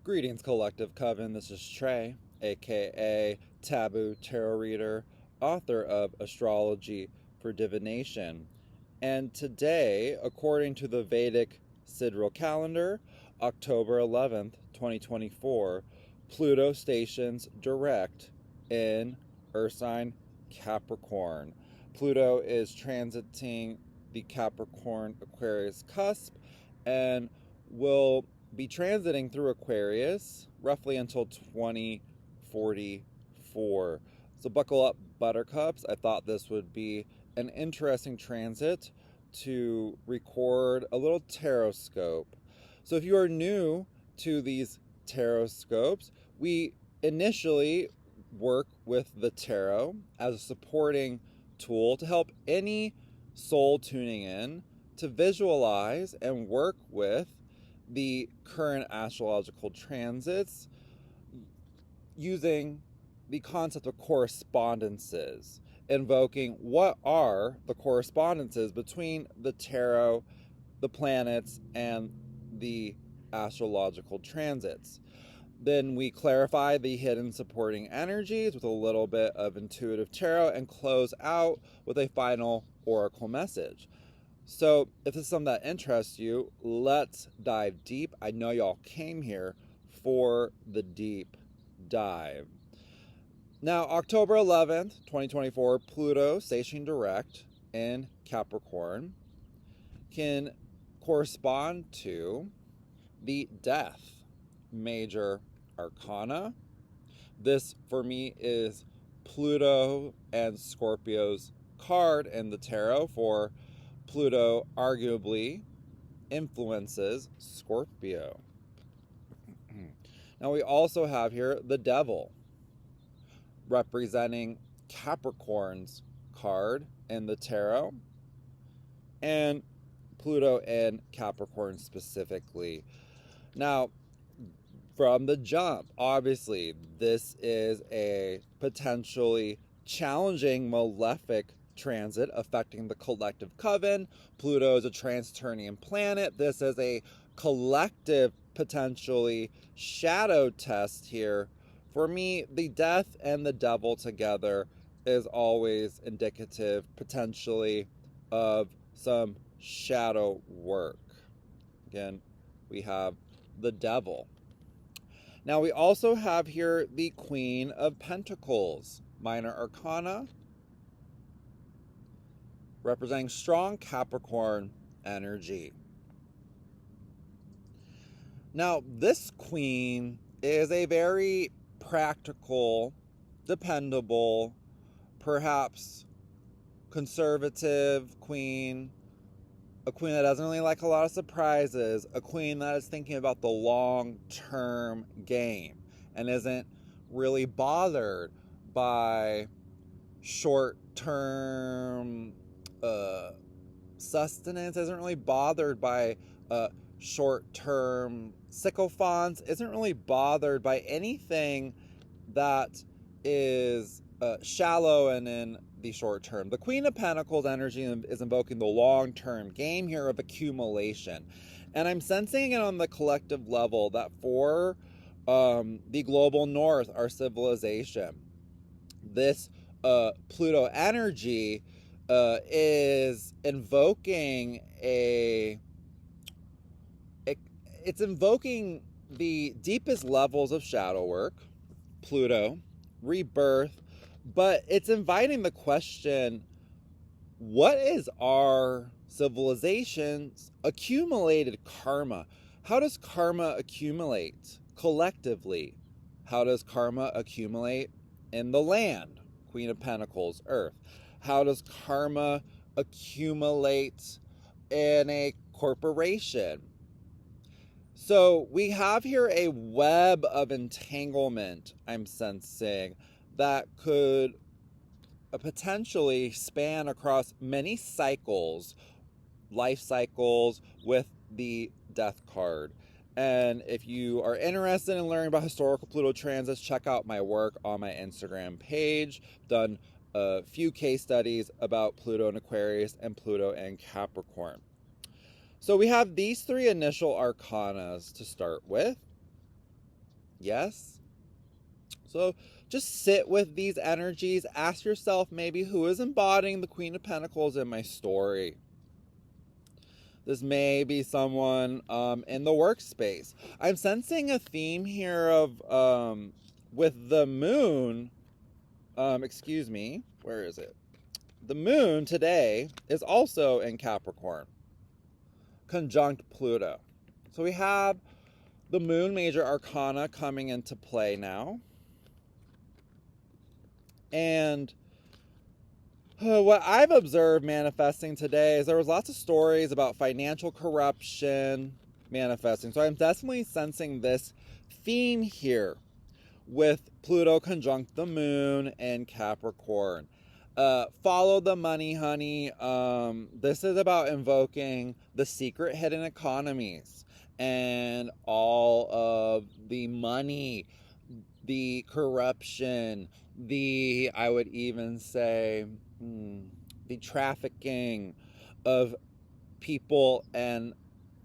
Greetings, Collective Coven. This is Trey, aka Taboo Tarot Reader, author of Astrology for Divination. And today, according to the Vedic Sidereal calendar, October 11th, 2024, Pluto stations direct in Earth sign Capricorn. Pluto is transiting the Capricorn Aquarius cusp and will be transiting through Aquarius roughly until 2044. So buckle up, buttercups. I thought this would be an interesting transit to record a little Tarotscope. So if you are new to these Tarotscopes, we initially work with the tarot as a supporting tool to help any soul tuning in to visualize and work with the current astrological transits using the concept of correspondences, invoking what are the correspondences between the tarot, the planets, and the astrological transits. Then we clarify the hidden supporting energies with a little bit of intuitive tarot and close out with a final oracle message. So if this is something that interests you, let's dive deep. I know y'all came here for the deep dive. Now, October 11th, 2024, Pluto stationing direct in Capricorn can correspond to the Death major arcana. This, for me, is Pluto and Scorpio's card in the tarot, for Pluto arguably influences Scorpio. Now we also have here the Devil, representing Capricorn's card in the tarot, and Pluto and Capricorn specifically. Now, from the jump, obviously, this is a potentially challenging malefic transit affecting the collective coven. Pluto is a trans-Saturnian planet. This is a collective, potentially shadow test here. For me, the Death and the Devil together is always indicative, potentially, of some shadow work. Again, we have the Devil. Now we also have here the Queen of Pentacles, minor arcana, representing strong Capricorn energy. Now, this queen is a very practical, dependable, perhaps conservative queen, a queen that doesn't really like a lot of surprises, a queen that is thinking about the long-term game and isn't really bothered by short-term sustenance, isn't really bothered by short-term sycophants, isn't really bothered by anything that is shallow and in the short term. The Queen of Pentacles energy is invoking the long-term game here of accumulation. And I'm sensing it on the collective level that for the global north, our civilization, this Pluto energy is invoking it's invoking the deepest levels of shadow work, Pluto, rebirth, but it's inviting the question, what is our civilization's accumulated karma? How does karma accumulate collectively? How does karma accumulate in the land? Queen of Pentacles, Earth. How does karma accumulate in a corporation? So we have here a web of entanglement, I'm sensing, that could potentially span across many cycles, life cycles, with the Death card. And if you are interested in learning about historical Pluto transits, check out my work on my Instagram page. I've done a few case studies about Pluto and Aquarius and Pluto and Capricorn. So we have these three initial arcanas to start with. Yes? So just sit with these energies. Ask yourself maybe who is embodying the Queen of Pentacles in my story. This may be someone in the workspace. I'm sensing a theme here of with the moon. Excuse me. Where is it? The moon today is also in Capricorn, conjunct Pluto. So we have the moon major arcana coming into play now. And what I've observed manifesting today is there was lots of stories about financial corruption manifesting. So I'm definitely sensing this theme here with Pluto conjunct the moon and Capricorn. Follow the money, honey. This is about invoking the secret hidden economies and all of the money, the corruption, I would even say, the trafficking of people and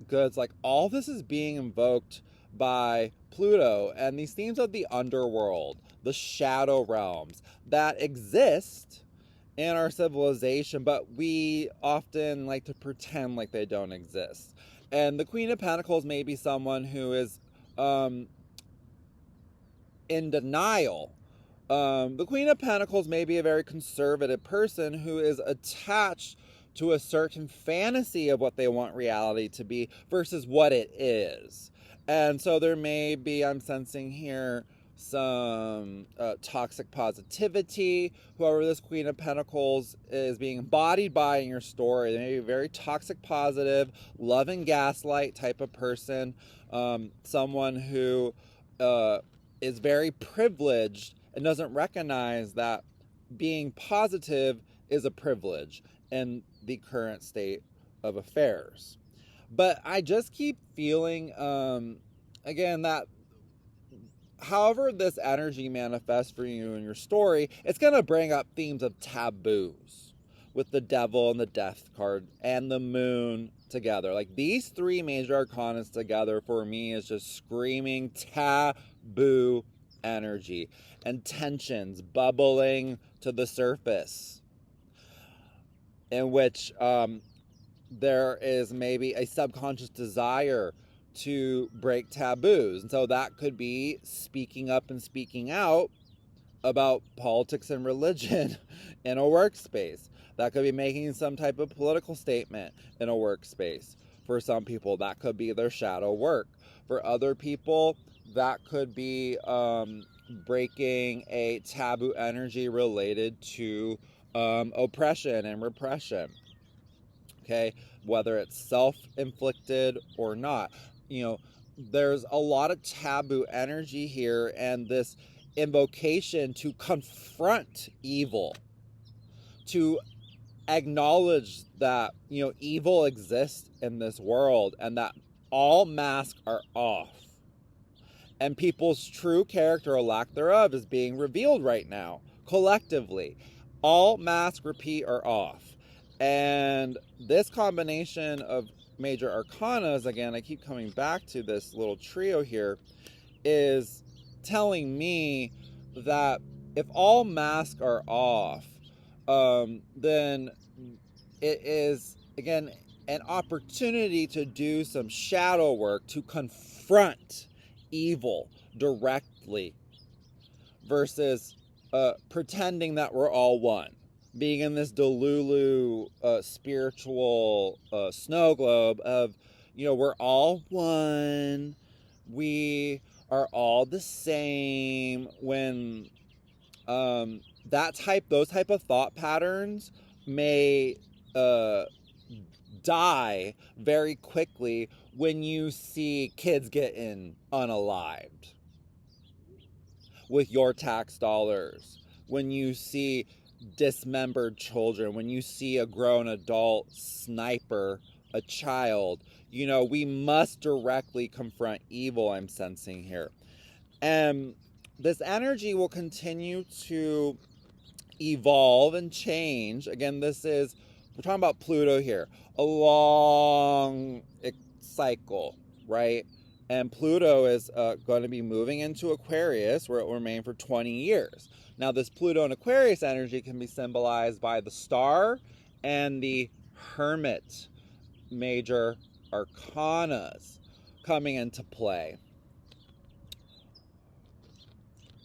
goods. Like, all this is being invoked by Pluto and these themes of the underworld, the shadow realms that exist in our civilization, but we often like to pretend like they don't exist. And the Queen of Pentacles may be someone who is in denial. The Queen of Pentacles may be a very conservative person who is attached to a certain fantasy of what they want reality to be versus what it is. And so there may be, I'm sensing here, some toxic positivity. Whoever this Queen of Pentacles is being embodied by in your story, they may be a very toxic positive, love and gaslight type of person. Someone who is very privileged and doesn't recognize that being positive is a privilege in the current state of affairs. But I just keep feeling, again, that however this energy manifests for you in your story, it's going to bring up themes of taboos with the devil and the death card and the moon together. Like, these three major arcanas together for me is just screaming taboo energy and tensions bubbling to the surface, in which there is maybe a subconscious desire to break taboos. And so that could be speaking up and speaking out about politics and religion in a workspace. That could be making some type of political statement in a workspace. For some people, that could be their shadow work. For other people, that could be breaking a taboo energy related to oppression and repression. Okay, whether it's self-inflicted or not. You know, there's a lot of taboo energy here, and this invocation to confront evil, to acknowledge that, you know, evil exists in this world and that all masks are off. And people's true character or lack thereof is being revealed right now, collectively. All masks, repeat, are off. And this combination of major arcanas, again, I keep coming back to this little trio here, is telling me that if all masks are off, then it is, again, an opportunity to do some shadow work, to confront evil directly versus pretending that we're all one. Being in this Delulu spiritual snow globe of, you know, we're all one, we are all the same, when those type of thought patterns may die very quickly when you see kids getting unalived with your tax dollars, when you see dismembered children, when you see a grown adult sniper a child. You know, we must directly confront evil, I'm sensing here. And this energy will continue to evolve and change. Again, we're talking about Pluto here, a long cycle, right? And Pluto is going to be moving into Aquarius, where it will remain for 20 years. Now, this Pluto and Aquarius energy can be symbolized by the star and the Hermit major arcanas coming into play.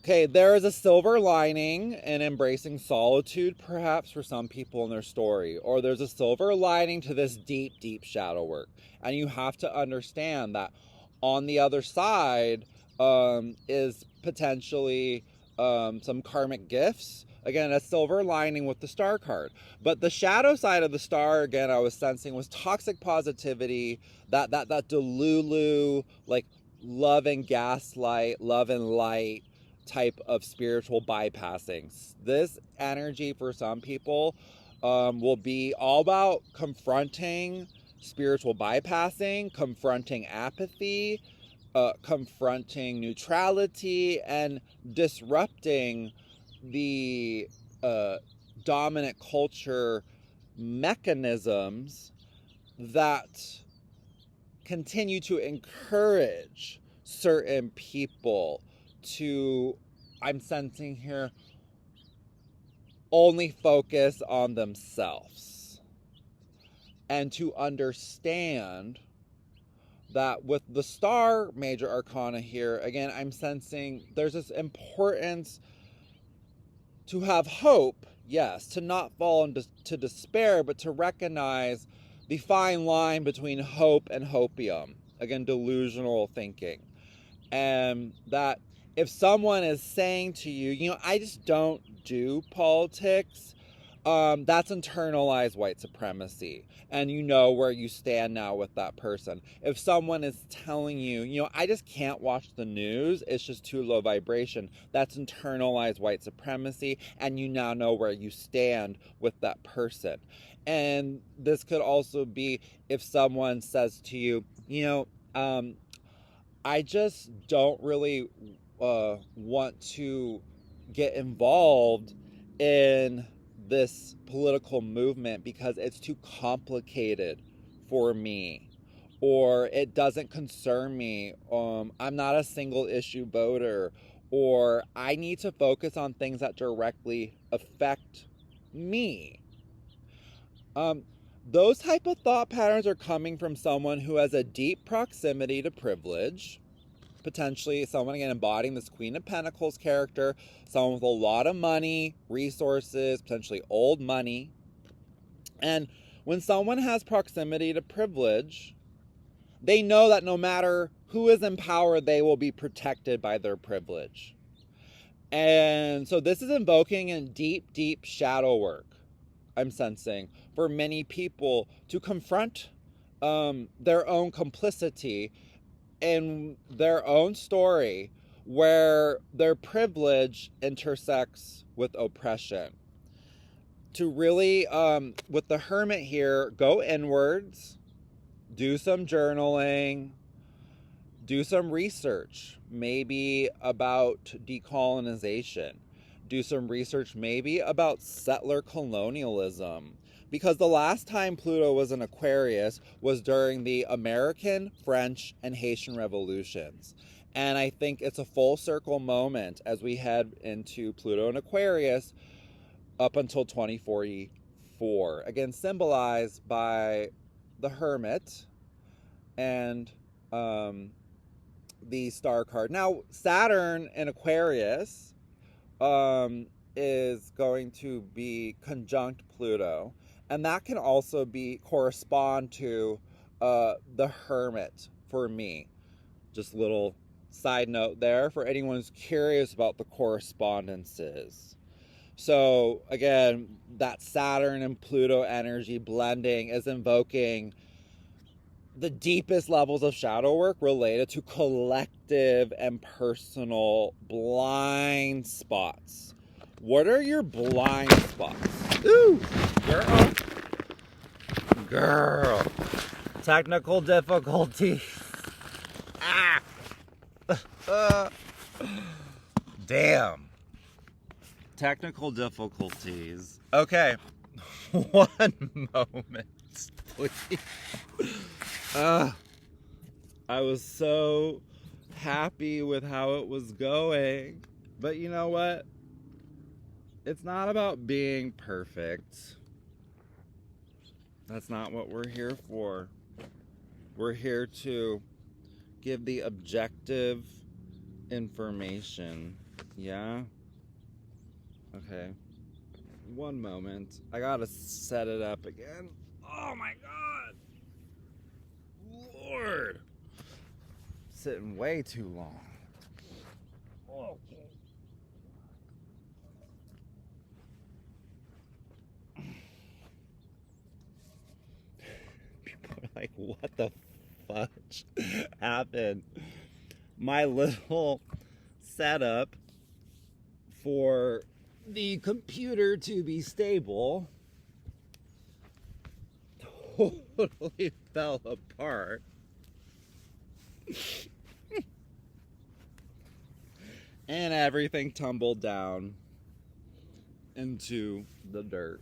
Okay, there is a silver lining in embracing solitude, perhaps, for some people in their story. Or there's a silver lining to this deep, deep shadow work. And you have to understand that on the other side is potentially some karmic gifts. Again, a silver lining with the star card. But the shadow side of the star, again, I was sensing was toxic positivity, that delulu, like love and gaslight, love and light type of spiritual bypassing. This energy for some people will be all about confronting spiritual bypassing, confronting apathy, confronting neutrality, and disrupting the dominant culture mechanisms that continue to encourage certain people to, I'm sensing here, only focus on themselves. And to understand that with the star major arcana here, again, I'm sensing there's this importance to have hope, yes, to not fall into despair, but to recognize the fine line between hope and hopium. Again, delusional thinking. And that if someone is saying to you, you know, I just don't do politics, that's internalized white supremacy. And you know where you stand now with that person. If someone is telling you, you know, I just can't watch the news, it's just too low vibration, that's internalized white supremacy, and you now know where you stand with that person. And this could also be if someone says to you, you know, I just don't really want to get involved in this political movement because it's too complicated for me, or it doesn't concern me. I'm not a single issue voter, or I need to focus on things that directly affect me. Those type of thought patterns are coming from someone who has a deep proximity to privilege. Potentially someone, again, embodying this Queen of Pentacles character, someone with a lot of money, resources, potentially old money. And when someone has proximity to privilege, they know that no matter who is in power, they will be protected by their privilege. And so this is invoking in deep, deep shadow work, I'm sensing, for many people to confront their own complicity in their own story where their privilege intersects with oppression. To really, with the Hermit here, go inwards, do some journaling, do some research, maybe about decolonization, do some research maybe about settler colonialism. Because the last time Pluto was in Aquarius was during the American, French, and Haitian revolutions. And I think it's a full circle moment as we head into Pluto and Aquarius up until 2044. Again, symbolized by the Hermit and the star card. Now, Saturn in Aquarius is going to be conjunct Pluto. And that can also correspond to the Hermit for me. Just a little side note there for anyone who's curious about the correspondences. So again, that Saturn and Pluto energy blending is invoking the deepest levels of shadow work related to collective and personal blind spots. What are your blind spots? Ooh, girl. Technical difficulties. Damn. Technical difficulties. Okay. One moment, please. I was so happy with how it was going. But you know what? It's not about being perfect. That's not what we're here for. We're here to give the objective information. Yeah? Okay. One moment. I gotta set it up again. Oh my god! Lord! Sitting way too long. Okay. People are like, what the fudge happened? My little setup for the computer to be stable totally fell apart. And everything tumbled down into the dirt.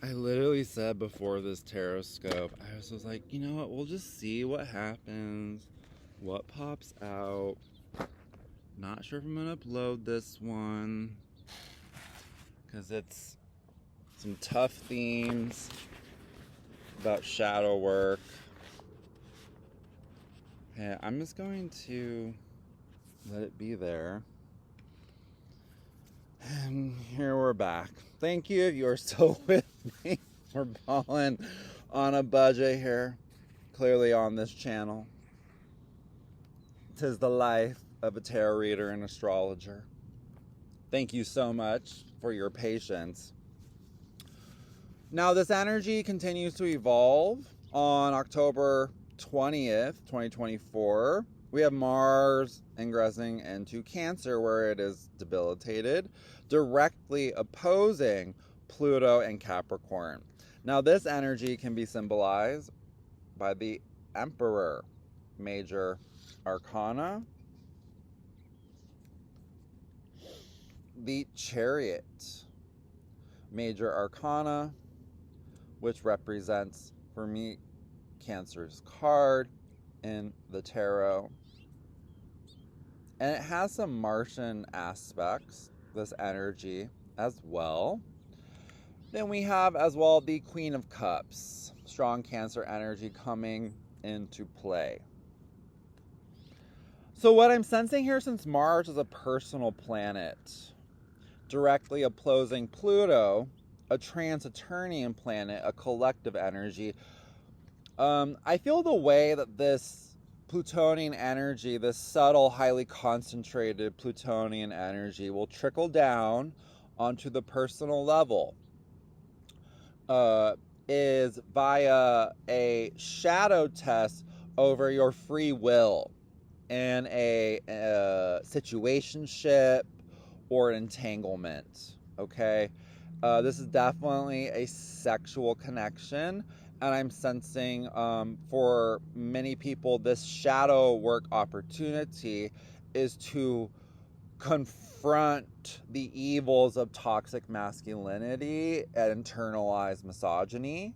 I literally said before this Tarotscope, I was like, you know what, we'll just see what happens, what pops out. Not sure if I'm going to upload this one, because it's some tough themes about shadow work. Yeah, I'm just going to let it be there. And here we're back. Thank you if you're still with me. We're balling on a budget here, clearly on this channel. 'Tis the life of a tarot reader and astrologer. Thank you so much for your patience. Now, this energy continues to evolve. On October 20th, 2024, we have Mars ingressing into Cancer, where it is debilitated, directly opposing Pluto and Capricorn. Now, this energy can be symbolized by the Emperor, major arcana, the Chariot, major arcana, which represents, for me, Cancer's card in the tarot. And it has some Martian aspects, this energy as well. Then we have as well the Queen of Cups, strong Cancer energy coming into play. So what I'm sensing here, since Mars is a personal planet, directly opposing Pluto, a trans-Saturnian planet, a collective energy, I feel the way that this Plutonian energy, this subtle, highly concentrated Plutonian energy, will trickle down onto the personal level, is via a shadow test over your free will in a situationship or an entanglement. Okay, this is definitely a sexual connection, and I'm sensing for many people this shadow work opportunity is to confront the evils of toxic masculinity and internalized misogyny.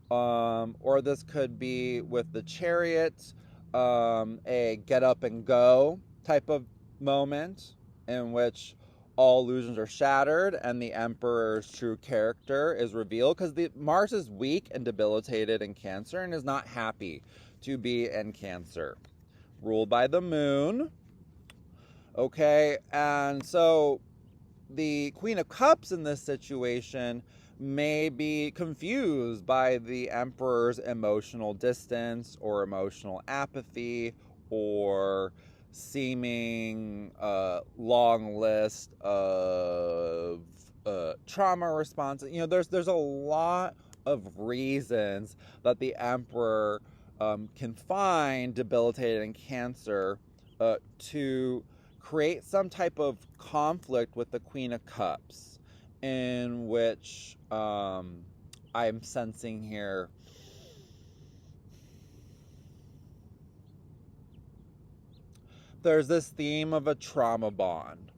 Or this could be with the Chariot, a get up and go type of moment in which all illusions are shattered and the Emperor's true character is revealed, because Mars is weak and debilitated in Cancer and is not happy to be in Cancer, ruled by the Moon. Okay, and so the Queen of Cups in this situation may be confused by the Emperor's emotional distance or emotional apathy or seeming long list of trauma responses. You know, there's a lot of reasons that the Emperor can find debilitating Cancer to create some type of conflict with the Queen of Cups, in which I'm sensing here there's this theme of a trauma bond.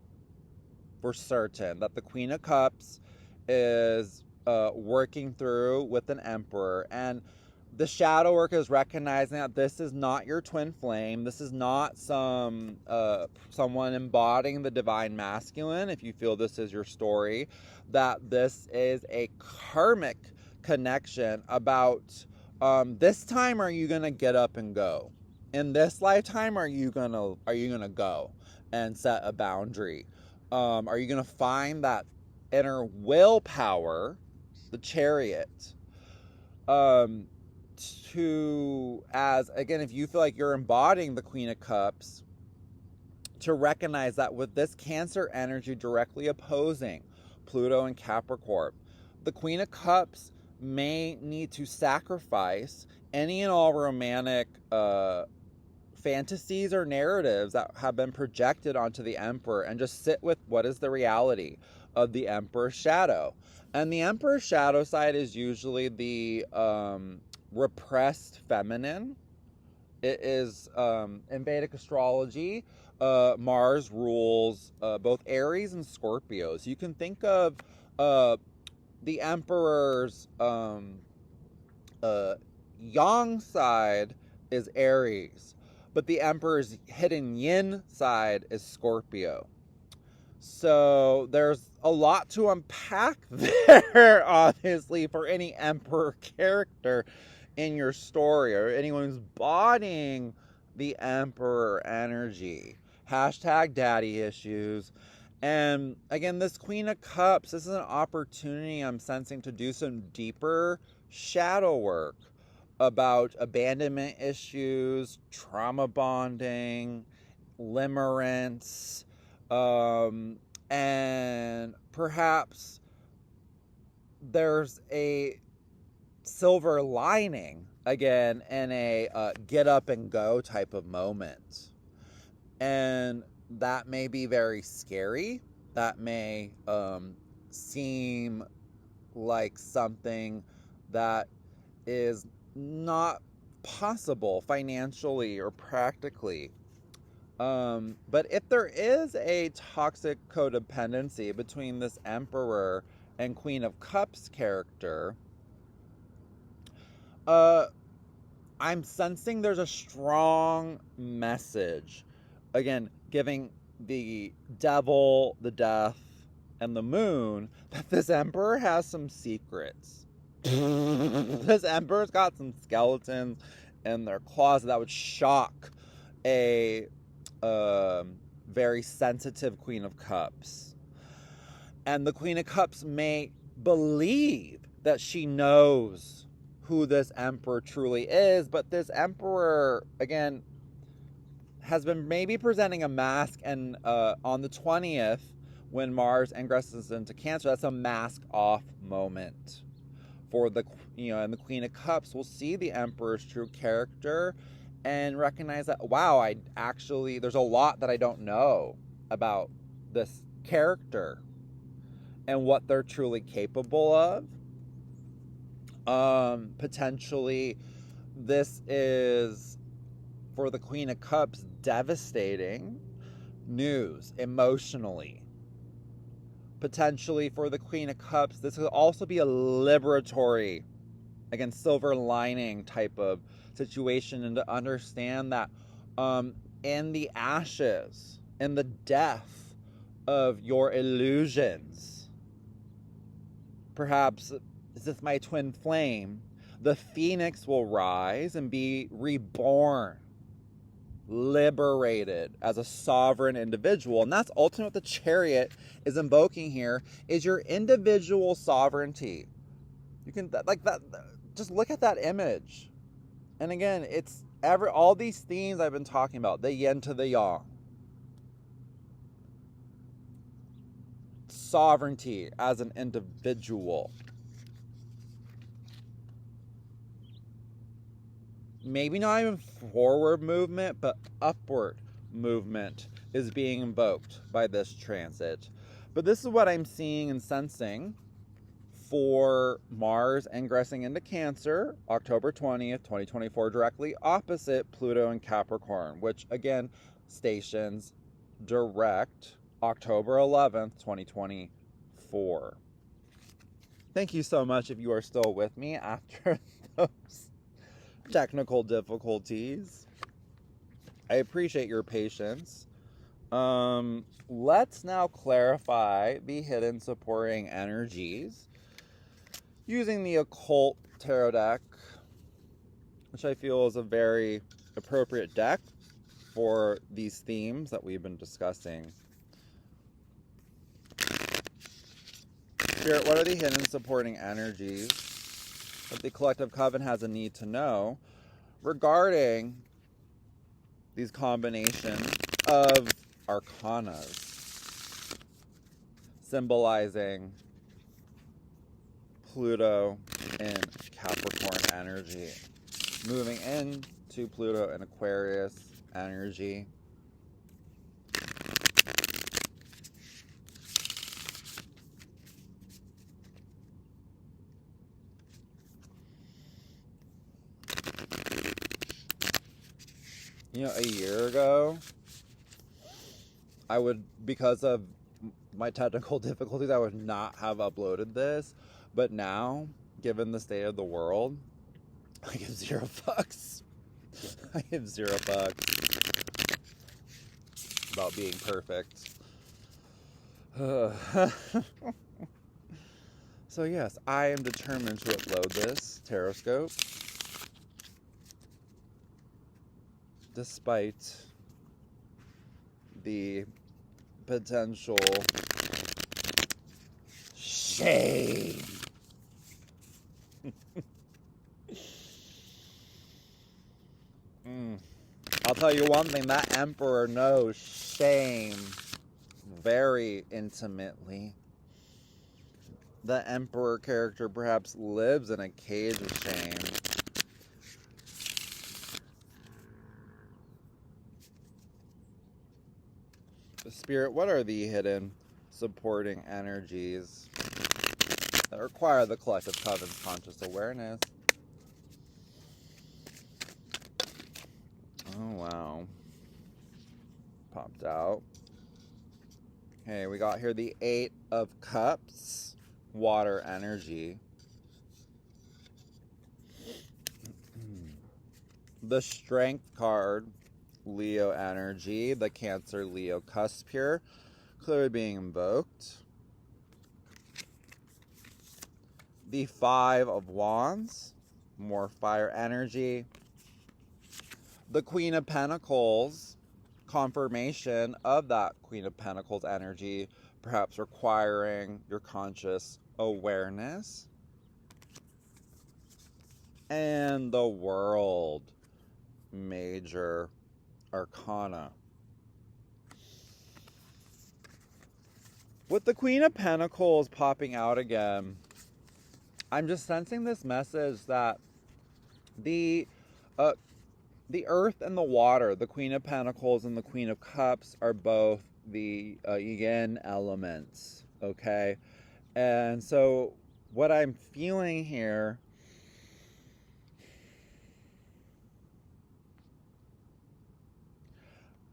for certain that the Queen of Cups is working through with an Emperor. And the shadow work is recognizing that this is not your twin flame. This is not someone embodying the divine masculine, if you feel this is your story. That this is a karmic connection about this time, are you gonna get up and go? In this lifetime, are you gonna go and set a boundary? Are you gonna find that inner willpower, the Chariot, to, as again, if you feel like you're embodying the Queen of Cups, to recognize that with this Cancer energy directly opposing Pluto and Capricorn, the Queen of Cups may need to sacrifice any and all romantic fantasies or narratives that have been projected onto the Emperor and just sit with what is the reality of the Emperor's shadow. And the Emperor's shadow side is usually the repressed feminine. It is, in Vedic astrology, Mars rules both Aries and Scorpio. So you can think of the Emperor's yang side is Aries, but the Emperor's hidden yin side is Scorpio. So there's a lot to unpack there, obviously, for any Emperor character in your story or anyone who's bodying the Emperor energy. Hashtag daddy issues. And again, this Queen of Cups, this is an opportunity I'm sensing to do some deeper shadow work about abandonment issues, trauma bonding, limerence, and perhaps there's a silver lining, again, in a get up and go type of moment. And that may be very scary. That may seem like something that is not possible financially or practically. But if there is a toxic codependency between this Emperor and Queen of Cups character, I'm sensing there's a strong message. Again, giving the Devil, the Death, and the Moon, that this Emperor has some secrets. This Emperor's got some skeletons in their closet that would shock a very sensitive Queen of Cups. And the Queen of Cups may believe that she knows who this Emperor truly is, but this Emperor, again, has been maybe presenting a mask, and on the 20th, when Mars ingresses into Cancer, that's a mask off moment for the, and the Queen of Cups will see the Emperor's true character and recognize that, wow, there's a lot that I don't know about this character and what they're truly capable of. Potentially, this is, for the Queen of Cups, devastating news emotionally. Potentially for the Queen of Cups, this could also be a liberatory, again, silver lining type of situation, and to understand that in the ashes, in the death of your illusions, perhaps, is this my twin flame? The phoenix will rise and be reborn, liberated as a sovereign individual. And that's ultimately what the Chariot is invoking here, is your individual sovereignty. You can, like that, just look at that image. And again, it's all these themes I've been talking about, the yin to the yang. Sovereignty as an individual. Maybe not even forward movement, but upward movement is being invoked by this transit. But this is what I'm seeing and sensing for Mars ingressing into Cancer, October 20th, 2024, directly opposite Pluto and Capricorn, which again stations direct October 11th, 2024. Thank you so much if you are still with me after those technical difficulties. I appreciate your patience. Let's now clarify the hidden supporting energies using the occult tarot deck, which I feel is a very appropriate deck for these themes that we've been discussing. Spirit, what are the hidden supporting energies that the collective coven has a need to know regarding these combinations of arcanas symbolizing Pluto and Capricorn energy, moving into Pluto and Aquarius energy? You know, a year ago, I would, because of my technical difficulties, I would not have uploaded this. But now, given the state of the world, I give zero fucks. I give zero fucks about being perfect. So yes, I am determined to upload this Tarotscope, despite the potential shame. I'll tell you one thing, that Emperor knows shame very intimately. The Emperor character perhaps lives in a cage of shame. Spirit, what are the hidden supporting energies that require the collective coven's conscious awareness? Oh, wow. Popped out. Okay, we got here the 8 of Cups, water energy. The Strength card, Leo energy. The Cancer, Leo cusp here, clearly being invoked. The 5 of Wands, more fire energy. The Queen of Pentacles, confirmation of that Queen of Pentacles energy, perhaps requiring your conscious awareness. And the World, major arcana. With the Queen of Pentacles popping out again, I'm just sensing this message that the earth and the water, the Queen of Pentacles and the Queen of Cups, are both the yin elements, okay? And so what I'm feeling here,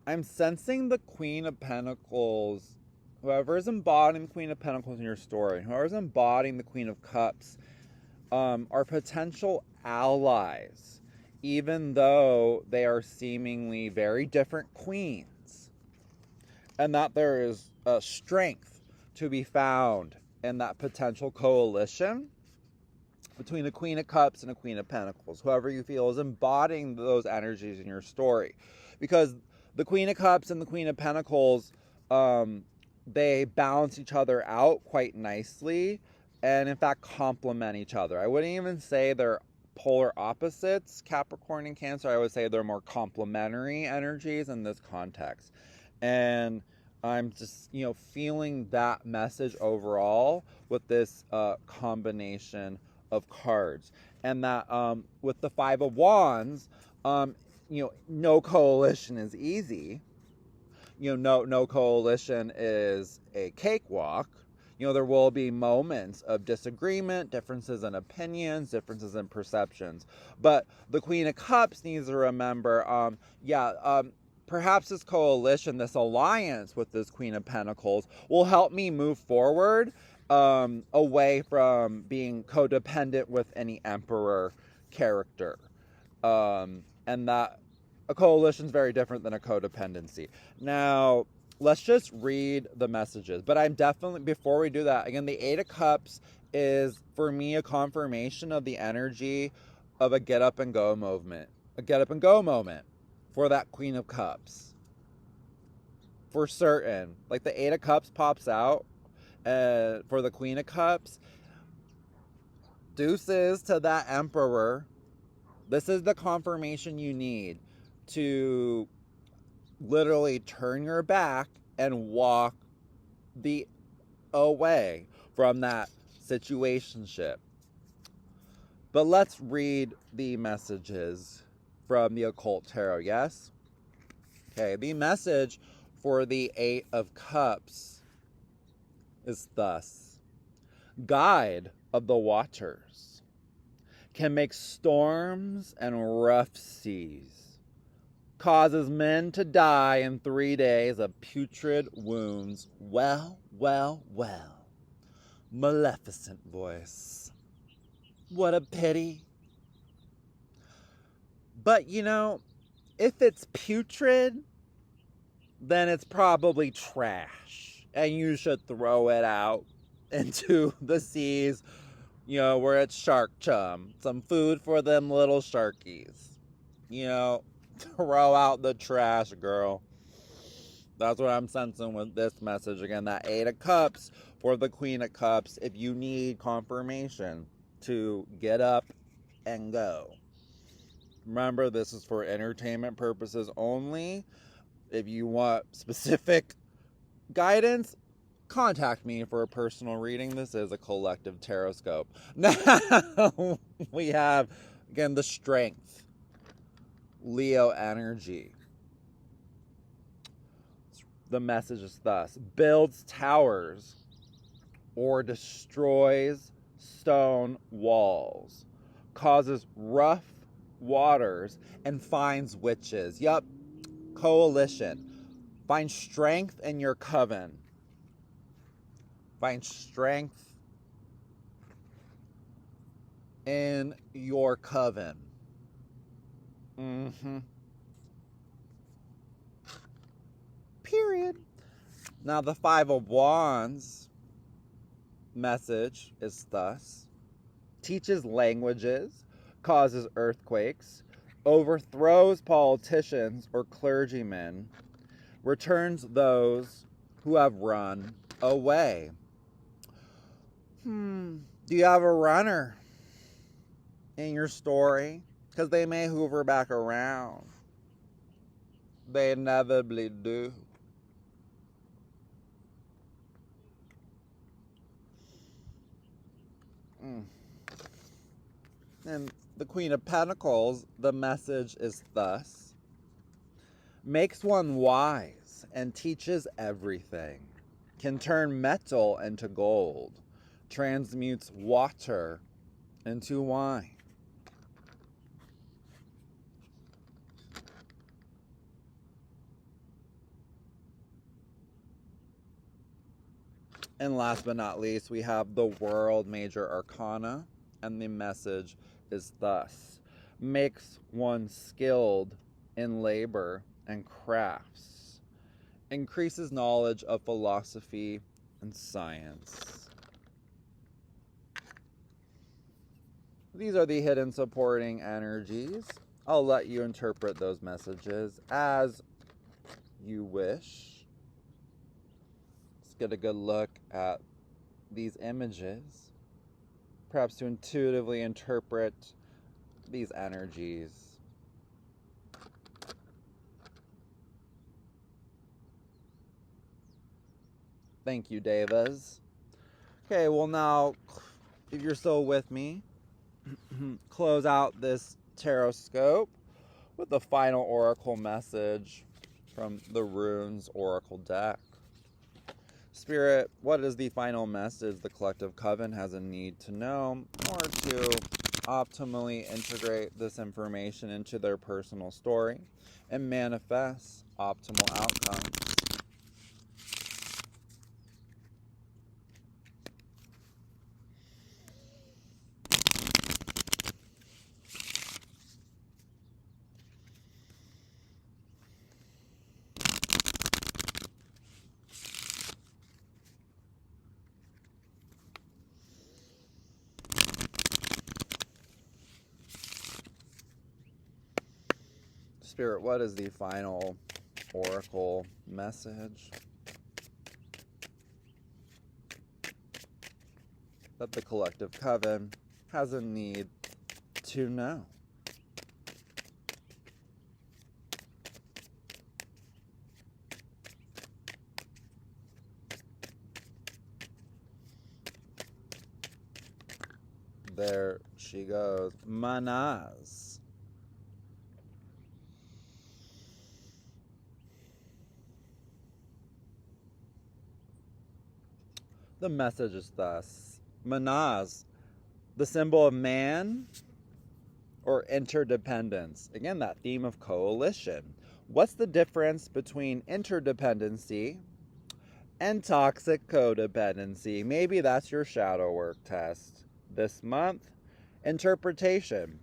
I'm sensing the Queen of Pentacles, whoever is embodying the Queen of Pentacles in your story, whoever is embodying the Queen of Cups, are potential allies, even though they are seemingly very different queens, and that there is a strength to be found in that potential coalition between a Queen of Cups and a Queen of Pentacles, whoever you feel is embodying those energies in your story. Because the Queen of Cups and the Queen of Pentacles, they balance each other out quite nicely, and in fact complement each other. I wouldn't even say they're polar opposites, Capricorn and Cancer. I would say they're more complementary energies in this context. And I'm just, feeling that message overall with this combination of cards. And that with the 5 of Wands, no coalition is easy. No coalition is a cakewalk. There will be moments of disagreement, differences in opinions, differences in perceptions. But the Queen of Cups needs to remember, perhaps this coalition, this alliance with this Queen of Pentacles will help me move forward away from being codependent with any Emperor character. And that a coalition is very different than a codependency. Now, let's just read the messages. But I'm definitely, before we do that, again, the Eight of Cups is, for me, a confirmation of the energy of a get up and go movement. A get up and go moment for that Queen of Cups. For certain. Like the Eight of Cups pops out for the Queen of Cups. Deuces to that Emperor. This is the confirmation you need to literally turn your back and walk away from that situationship. But let's read the messages from the Occult Tarot, yes? Okay, the message for the Eight of Cups is thus. Guide of the waters can make storms and rough seas, causes men to die in 3 days of putrid wounds. Well, well, well. Maleficent voice. What a pity. But, you know, if it's putrid, then it's probably trash. And you should throw it out into the seas, you know, where it's shark chum. Some food for them little sharkies. You know, throw out the trash, girl. That's what I'm sensing with this message. Again, that Eight of Cups for the Queen of Cups. If you need confirmation to get up and go. Remember, this is for entertainment purposes only. If you want specific guidance, contact me for a personal reading. This is a collective Tarotscope. Now, we have, again, the Strength. Leo energy. The message is thus. Builds towers or destroys stone walls. Causes rough waters and finds witches. Yup. Coalition. Find strength in your coven. Find strength in your coven. Period. Now the Five of Wands message is thus. Teaches languages, causes earthquakes, overthrows politicians or clergymen, returns those who have run away. Do you have a runner in your story? Because they may hoover back around. They inevitably do. And the Queen of Pentacles, the message is thus. Makes one wise and teaches everything. Can turn metal into gold. Transmutes water into wine. And last but not least, we have the World Major Arcana, and the message is thus. Makes one skilled in labor and crafts. Increases knowledge of philosophy and science. These are the hidden supporting energies. I'll let you interpret those messages as you wish. Get a good look at these images, perhaps to intuitively interpret these energies. Thank you, Devas. Okay, well now, if you're still with me, close out this Tarotscope with the final oracle message from the Runes Oracle deck. Spirit, what is the final message the collective coven has a need to know or to optimally integrate this information into their personal story and manifest optimal outcomes? Spirit, what is the final oracle message that the collective coven has a need to know? There she goes. Manas. The message is thus: Manas, the symbol of man or interdependence. Again, that theme of coalition. What's the difference between interdependency and toxic codependency? Maybe that's your shadow work test this month. Interpretation.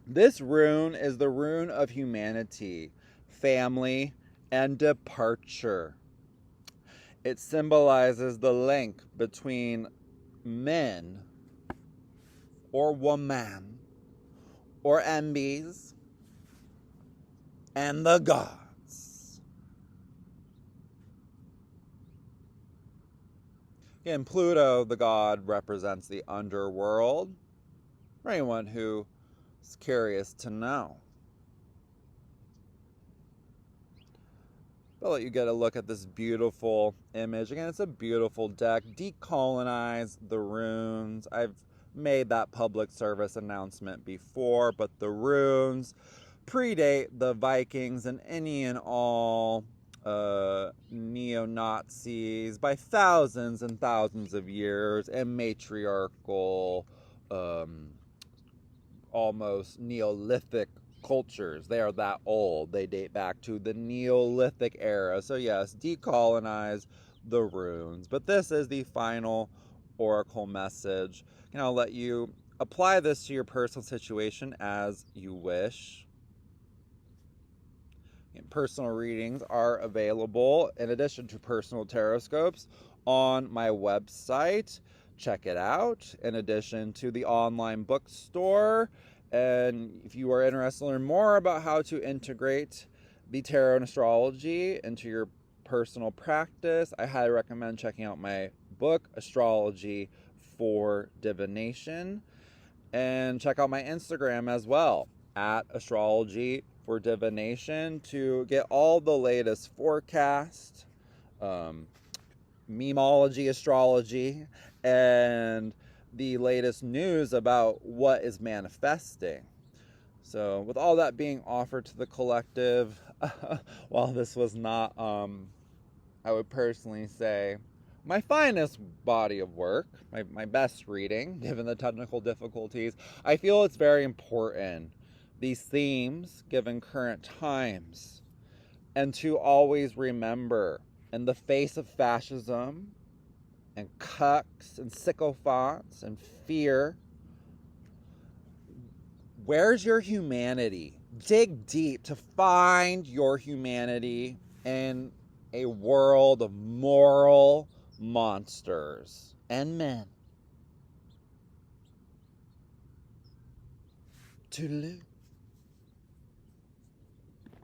This rune is the rune of humanity, family, and departure. It symbolizes the link between men or woman or MBs and the gods. Again, Pluto, the god, represents the underworld for anyone who is curious to know. I'll let you get a look at this beautiful image. Again, it's a beautiful deck. Decolonize the runes. I've made that public service announcement before, but the runes predate the Vikings and any and all neo-Nazis by thousands and thousands of years, and matriarchal, almost Neolithic cultures. They are that old. They date back to the Neolithic era. So yes, decolonize the runes. But this is the final oracle message. And I'll let you apply this to your personal situation as you wish. And personal readings are available in addition to personal tarotscopes on my website. Check it out. In addition to the online bookstore. And if you are interested to learn more about how to integrate the tarot and astrology into your personal practice, I highly recommend checking out my book, Astrology for Divination. And check out my Instagram as well, at Astrology for Divination, to get all the latest forecast, memology, astrology, and the latest news about what is manifesting. So with all that being offered to the collective, while this was not, I would personally say, my finest body of work, my best reading, given the technical difficulties, I feel it's very important, these themes, given current times, and to always remember, in the face of fascism, and cucks and sycophants and fear, where's your humanity? Dig deep to find your humanity in a world of moral monsters and men. Toodaloo.